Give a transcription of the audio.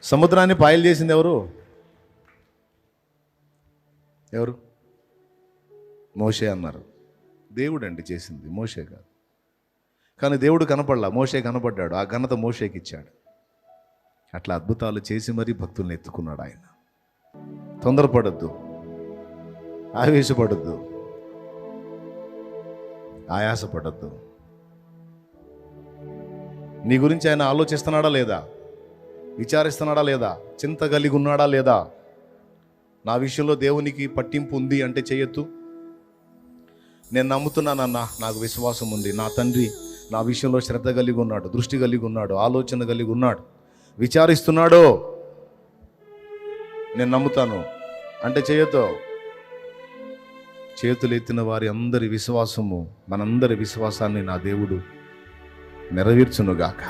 సముద్రాన్ని పాయలు చేసింది ఎవరు? ఎవరు? మోషే అన్నారు. దేవుడు అండి చేసింది, మోషే కాదు. కానీ దేవుడు కనపడలా, మోషే కనపడ్డాడు. ఆ ఘనత మోషేకి ఇచ్చాడు. అట్లా అద్భుతాలు చేసి మరీ భక్తుల్ని ఎత్తుకున్నాడు ఆయన. తొందరపడద్దు, ఆవేశపడద్దు, ఆయాసపడద్దు. నీ గురించి ఆయన ఆలోచిస్తున్నాడా లేదా? విచారిస్తున్నాడా లేదా? చింత కలిగి ఉన్నాడా లేదా? నా విషయంలో దేవునికి పట్టింపు ఉంది అంటే చేయొద్దు. నేను నమ్ముతున్నానన్నా, నాకు విశ్వాసం ఉంది, నా తండ్రి నా విషయంలో శ్రద్ధ కలిగి ఉన్నాడు, దృష్టి కలిగి ఉన్నాడు, ఆలోచన కలిగి ఉన్నాడు, విచారిస్తున్నాడు, నేను నమ్ముతాను అంటే చేయొద్దు. చేతులు ఎత్తిన వారి అందరి విశ్వాసము, మనందరి విశ్వాసాన్ని నా దేవుడు నెరవేర్చునుగాక.